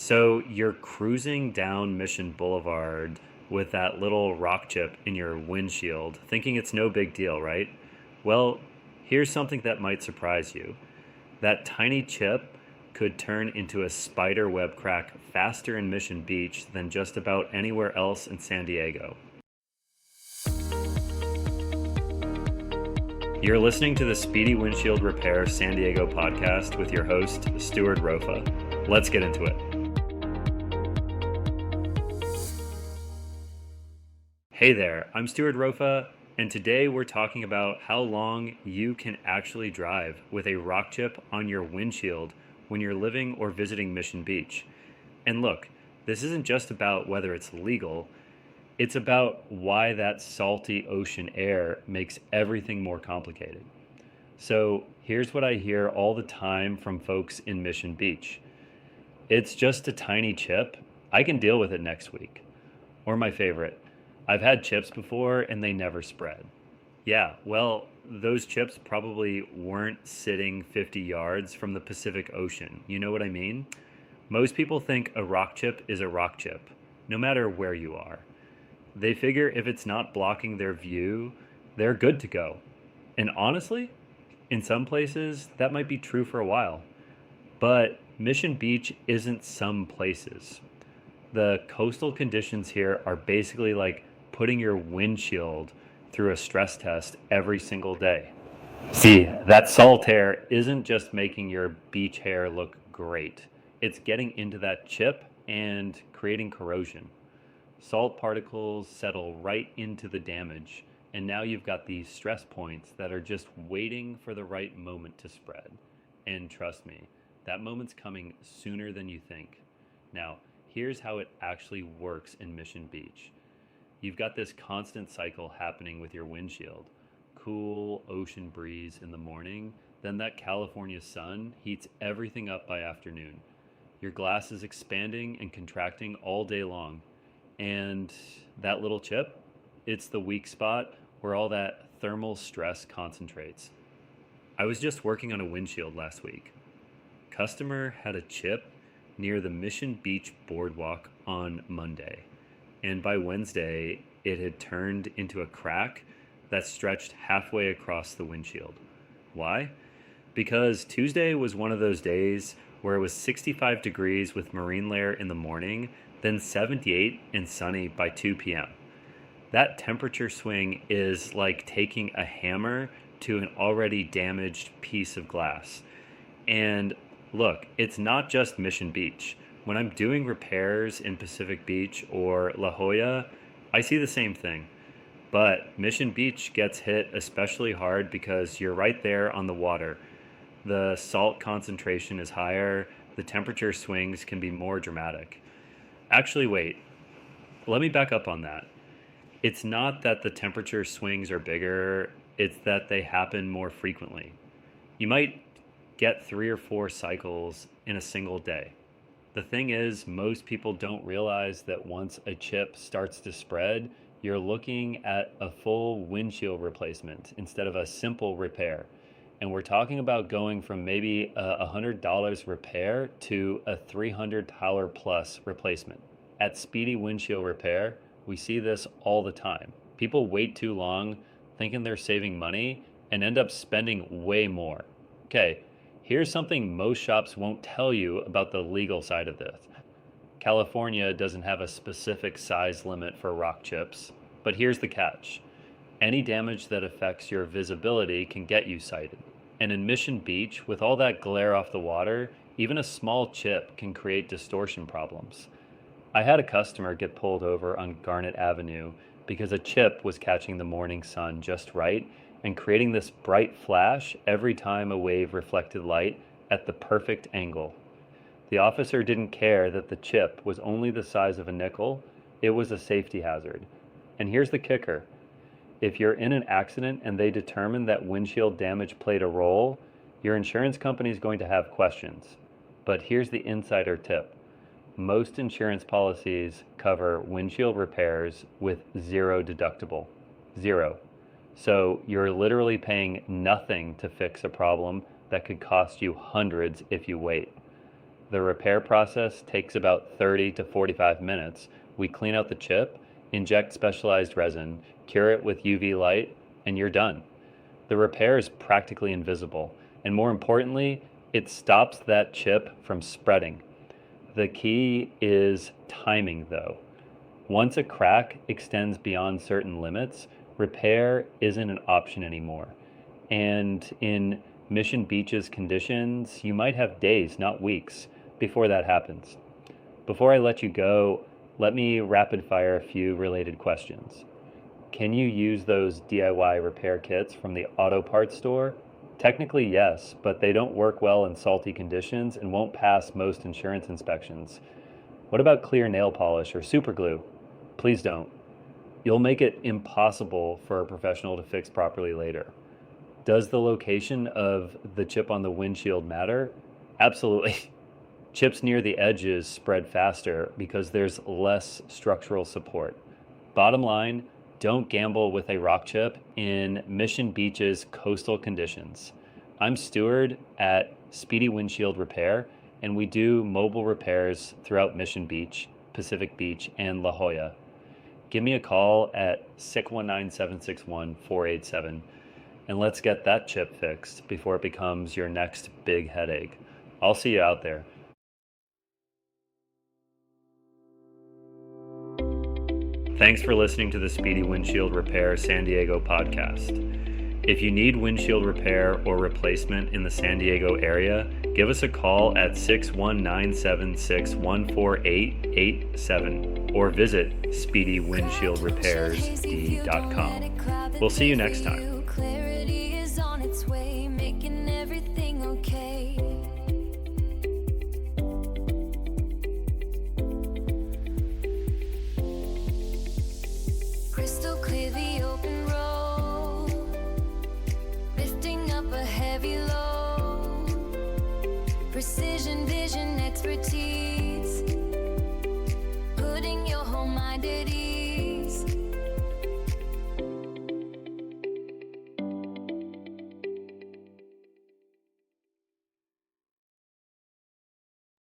So you're cruising down Mission Boulevard with that little rock chip in your windshield, thinking it's no big deal, right? Well, here's something that might surprise you. That tiny chip could turn into a spider web crack faster in Mission Beach than just about anywhere else in San Diego. You're listening to the Speedy Windshield Repair San Diego podcast with your host, Stuart Rofa. Let's get into it. Hey there, I'm Stuart Rofa, and today we're talking about how long you can actually drive with a rock chip on your windshield when you're living or visiting Mission Beach. And look, this isn't just about whether it's legal, it's about why that salty ocean air makes everything more complicated. So here's what I hear all the time from folks in Mission Beach. It's just a tiny chip. I can deal with it next week. Or my favorite, I've had chips before and they never spread. Yeah, well, those chips probably weren't sitting 50 yards from the Pacific Ocean. You know what I mean? Most people think a rock chip is a rock chip, no matter where you are. They figure if it's not blocking their view, they're good to go. And honestly, in some places, that might be true for a while. But Mission Beach isn't some places. The coastal conditions here are basically like putting your windshield through a stress test every single day. See, that salt air isn't just making your beach hair look great. It's getting into that chip and creating corrosion. Salt particles settle right into the damage, and now you've got these stress points that are just waiting for the right moment to spread. And trust me, that moment's coming sooner than you think. Now, here's how it actually works in Mission Beach. You've got this constant cycle happening with your windshield. Cool ocean breeze in the morning, then that California sun heats everything up by afternoon. Your glass is expanding and contracting all day long. And that little chip, it's the weak spot where all that thermal stress concentrates. I was just working on a windshield last week. Customer had a chip near the Mission Beach boardwalk on Monday. And by Wednesday, it had turned into a crack that stretched halfway across the windshield. Why? Because Tuesday was one of those days where it was 65 degrees with marine layer in the morning, then 78 and sunny by 2 p.m. That temperature swing is like taking a hammer to an already damaged piece of glass. And look, it's not just Mission Beach. When I'm doing repairs in Pacific Beach or La Jolla, I see the same thing. But Mission Beach gets hit especially hard because you're right there on the water. The salt concentration is higher, the temperature swings can be more dramatic. Actually, wait, let me back up on that. It's not that the temperature swings are bigger, it's that they happen more frequently. You might get 3 or 4 cycles in a single day. The thing is, most people don't realize that once a chip starts to spread, you're looking at a full windshield replacement instead of a simple repair. And we're talking about going from maybe a $100 repair to a $300 plus replacement. At Speedy Windshield Repair, we see this all the time. People wait too long thinking they're saving money and end up spending way more. Okay, here's something most shops won't tell you about the legal side of this. California doesn't have a specific size limit for rock chips, but here's the catch. Any damage that affects your visibility can get you cited. And in Mission Beach, with all that glare off the water, even a small chip can create distortion problems. I had a customer get pulled over on Garnet Avenue because a chip was catching the morning sun just right and creating this bright flash every time a wave reflected light at the perfect angle. The officer didn't care that the chip was only the size of a nickel, it was a safety hazard. And here's the kicker. If you're in an accident and they determine that windshield damage played a role, your insurance company is going to have questions. But here's the insider tip. Most insurance policies cover windshield repairs with 0 deductible. 0. So you're literally paying nothing to fix a problem that could cost you hundreds if you wait. The repair process takes about 30 to 45 minutes. We clean out the chip, inject specialized resin, cure it with UV light, and you're done. The repair is practically invisible, and more importantly, it stops that chip from spreading. The key is timing, though. Once a crack extends beyond certain limits, repair isn't an option anymore. And in Mission Beach's conditions, you might have days, not weeks, before that happens. Before I let you go, let me rapid fire a few related questions. Can you use those DIY repair kits from the auto parts store? Technically, yes, but they don't work well in salty conditions and won't pass most insurance inspections. What about clear nail polish or super glue? Please don't. You'll make it impossible for a professional to fix properly later. Does the location of the chip on the windshield matter? Absolutely. Chips near the edges spread faster because there's less structural support. Bottom line, don't gamble with a rock chip in Mission Beach's coastal conditions. I'm Stuart at Speedy Windshield Repair, and we do mobile repairs throughout Mission Beach, Pacific Beach, and La Jolla. Give me a call at 619-761-487, and let's get that chip fixed before it becomes your next big headache. I'll see you out there. Thanks for listening to the Speedy Windshield Repair San Diego podcast. If you need windshield repair or replacement in the San Diego area, give us a call at 619-761-48887 or visit speedywindshieldrepairs.com. We'll see you next time. Crystal clear the open road, lifting up a heavy load. Precision vision expertise.